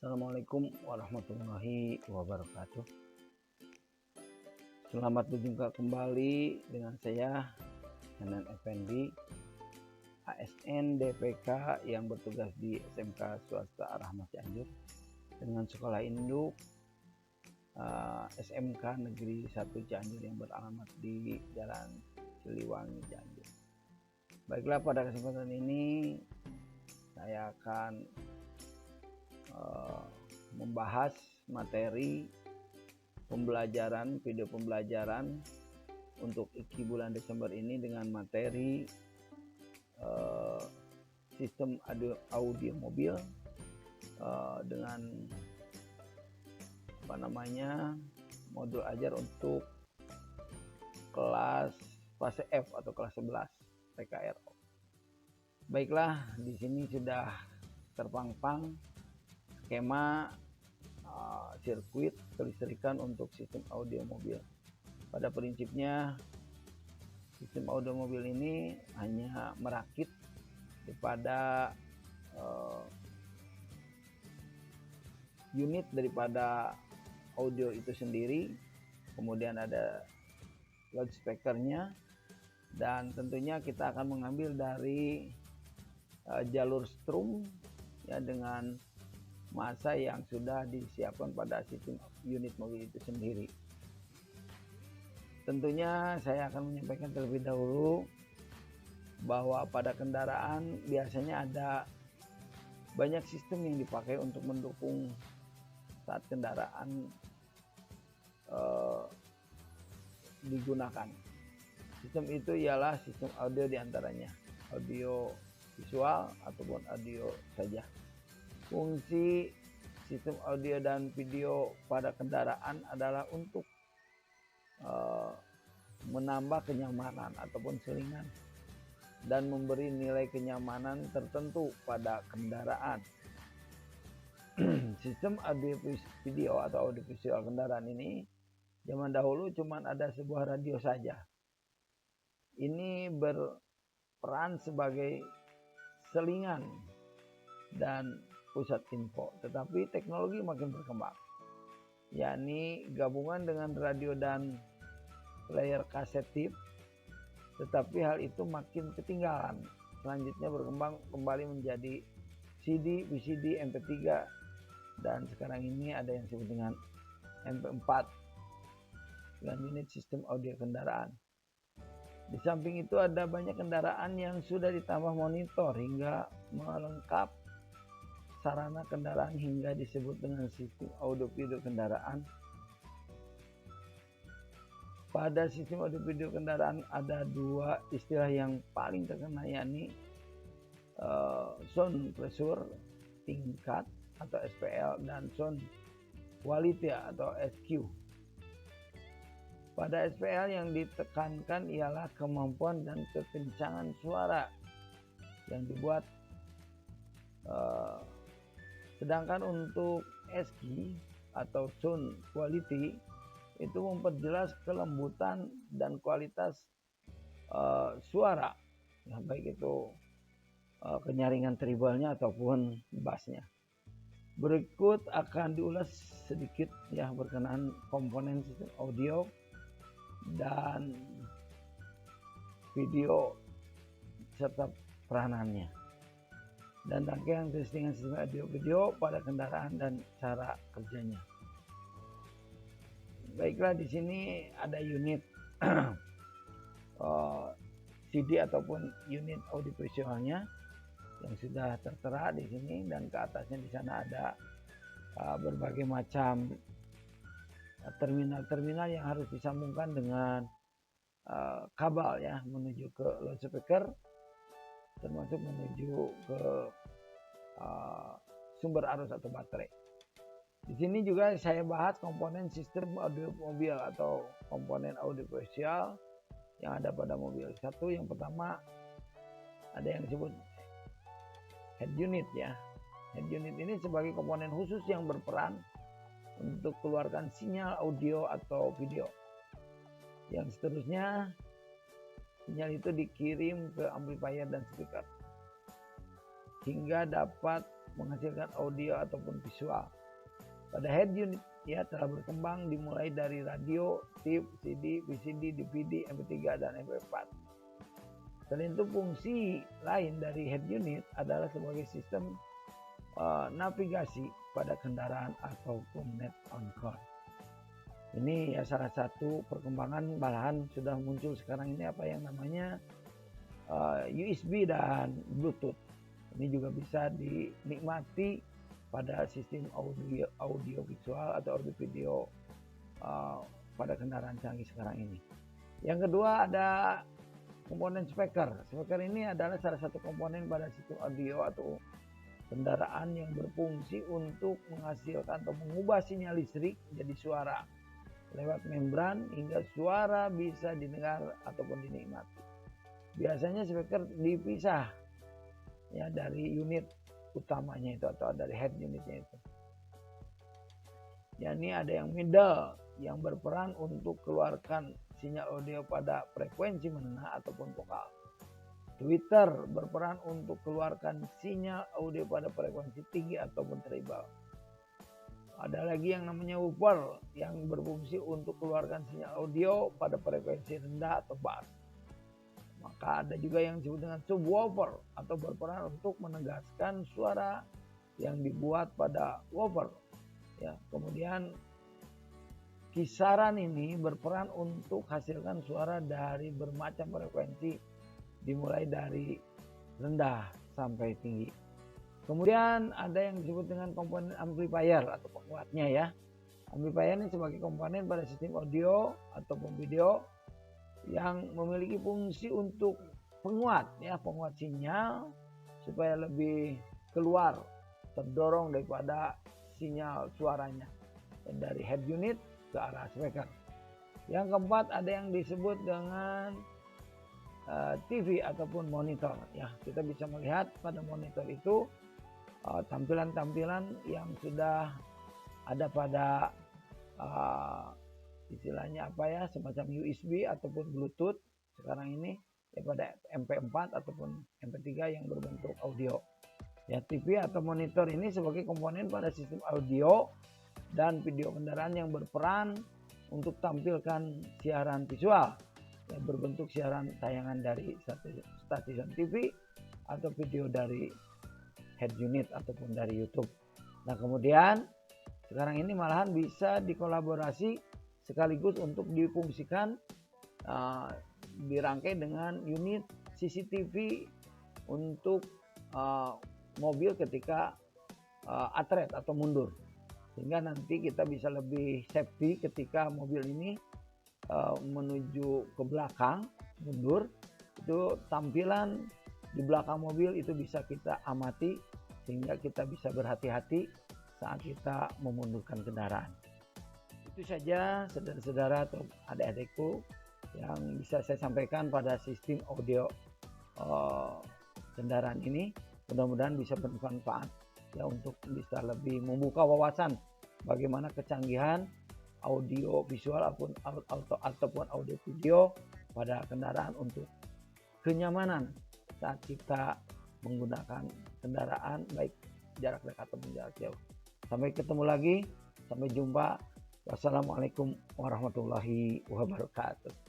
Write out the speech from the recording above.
Assalamualaikum warahmatullahi wabarakatuh. Selamat berjumpa kembali dengan saya Hanan Effendi, ASN DPK yang bertugas di SMK Swasta Rahmat Cianjur dengan sekolah induk SMK Negeri 1 Cianjur yang beralamat di Jalan Siliwangi Cianjur. Baiklah, pada kesempatan ini saya akan membahas materi pembelajaran, video pembelajaran untuk IKI bulan Desember ini dengan materi sistem audio mobil dengan modul ajar untuk kelas fase F atau kelas 11 PKRO. Baiklah, di sini sudah terpampang skema sirkuit kelistrikan untuk sistem audio mobil. Pada prinsipnya sistem audio mobil ini hanya merakit daripada unit daripada audio itu sendiri, kemudian ada loudspeakernya, dan tentunya kita akan mengambil dari jalur strum ya dengan masa yang sudah disiapkan pada sistem unit mobil itu sendiri. Tentunya saya akan menyampaikan terlebih dahulu bahwa pada kendaraan biasanya ada banyak sistem yang dipakai untuk mendukung saat kendaraan digunakan. Sistem itu ialah sistem audio diantaranya, audio visual ataupun audio saja. Fungsi sistem audio dan video pada kendaraan adalah untuk menambah kenyamanan ataupun selingan dan memberi nilai kenyamanan tertentu pada kendaraan. Sistem audio video atau audio visual kendaraan ini zaman dahulu cuma ada sebuah radio saja. Ini berperan sebagai selingan dan pusat info, tetapi teknologi makin berkembang, yakni gabungan dengan radio dan player kaset tip, tetapi hal itu makin ketinggalan. Selanjutnya berkembang kembali menjadi CD, VCD, MP3, dan sekarang ini ada yang disebut dengan MP4 dengan unit sistem audio kendaraan. Di samping itu ada banyak kendaraan yang sudah ditambah monitor hingga melengkap sarana kendaraan hingga disebut dengan sistem audio video kendaraan. Pada sistem audio video kendaraan ada dua istilah yang paling terkenal, yakni sound pressure tingkat atau SPL dan sound quality atau SQ. Pada SPL yang ditekankan ialah kemampuan dan kekencangan suara yang dibuat, sedangkan untuk SQ atau sound quality itu memperjelas kelembutan dan kualitas suara, ya, baik itu kenyaringan treble-nya ataupun bass-nya. Berikut akan diulas sedikit ya berkenaan komponen sistem audio dan video serta peranannya, dan rangkaian testingan sistem audio video pada kendaraan dan cara kerjanya. Baiklah, di sini ada unit CD ataupun unit audio visualnya yang sudah tertera di sini, dan ke atasnya di sana ada berbagai macam terminal-terminal yang harus disambungkan dengan kabel ya menuju ke loudspeaker, termasuk menuju ke sumber arus atau baterai. Di sini juga saya bahas komponen sistem audio mobil atau komponen audio visual yang ada pada mobil. Satu, yang pertama ada yang disebut head unit ya. Head unit ini sebagai komponen khusus yang berperan untuk keluarkan sinyal audio atau video. Yang seterusnya, sinyal itu dikirim ke amplifier dan speaker hingga dapat menghasilkan audio ataupun visual. Pada head unit ya telah berkembang dimulai dari radio, tape, CD, VCD, DVD, MP3 dan MP4. Selain itu fungsi lain dari head unit adalah sebagai sistem navigasi pada kendaraan ataupun net on car. Ini ya salah satu perkembangan, malahan sudah muncul sekarang ini apa yang namanya USB dan Bluetooth. Ini juga bisa dinikmati pada sistem audio visual atau audio video pada kendaraan canggih sekarang ini. Yang kedua ada komponen speaker. Speaker ini adalah salah satu komponen pada sistem audio atau kendaraan yang berfungsi untuk menghasilkan atau mengubah sinyal listrik menjadi suara lewat membran hingga suara bisa didengar ataupun dinikmati. Biasanya speaker dipisah ya dari unit utamanya itu atau dari head unitnya itu. Ya, ini ada yang middle yang berperan untuk keluarkan sinyal audio pada frekuensi menengah ataupun vokal. Tweeter berperan untuk keluarkan sinyal audio pada frekuensi tinggi ataupun treble. Ada lagi yang namanya woofer yang berfungsi untuk keluarkan sinyal audio pada frekuensi rendah atau bass. Maka ada juga yang disebut dengan subwoofer atau berperan untuk menegaskan suara yang dibuat pada woofer. Ya, kemudian kisaran ini berperan untuk hasilkan suara dari bermacam frekuensi dimulai dari rendah sampai tinggi. Kemudian ada yang disebut dengan komponen amplifier atau penguatnya ya. Amplifier ini sebagai komponen pada sistem audio ataupun video yang memiliki fungsi untuk penguat sinyal supaya lebih keluar, terdorong daripada sinyal suaranya dari head unit ke arah speaker. Yang keempat ada yang disebut dengan TV ataupun monitor ya. Kita bisa melihat pada monitor itu tampilan-tampilan yang sudah ada pada istilahnya apa ya, semacam USB ataupun Bluetooth sekarang ini ya, pada MP4 ataupun MP3 yang berbentuk audio. Ya, TV atau monitor ini sebagai komponen pada sistem audio dan video kendaraan yang berperan untuk tampilkan siaran visual ya, berbentuk siaran tayangan dari stasiun TV atau video dari head unit ataupun dari YouTube. Nah, kemudian sekarang ini malahan bisa dikolaborasi sekaligus untuk difungsikan dirangkai dengan unit CCTV untuk mobil ketika atret atau mundur, sehingga nanti kita bisa lebih safety ketika mobil ini menuju ke belakang mundur, itu tampilan di belakang mobil itu bisa kita amati sehingga kita bisa berhati-hati saat kita memundurkan kendaraan. Itu saja saudara-saudara atau adik-adikku yang bisa saya sampaikan pada sistem audio kendaraan ini. Mudah-mudahan bisa bermanfaat ya untuk bisa lebih membuka wawasan bagaimana kecanggihan audio visual ataupun audio video pada kendaraan untuk kenyamanan saat kita menggunakan kendaraan baik jarak dekat ataupun jarak jauh. Sampai ketemu lagi, sampai jumpa. Wassalamualaikum warahmatullahi wabarakatuh.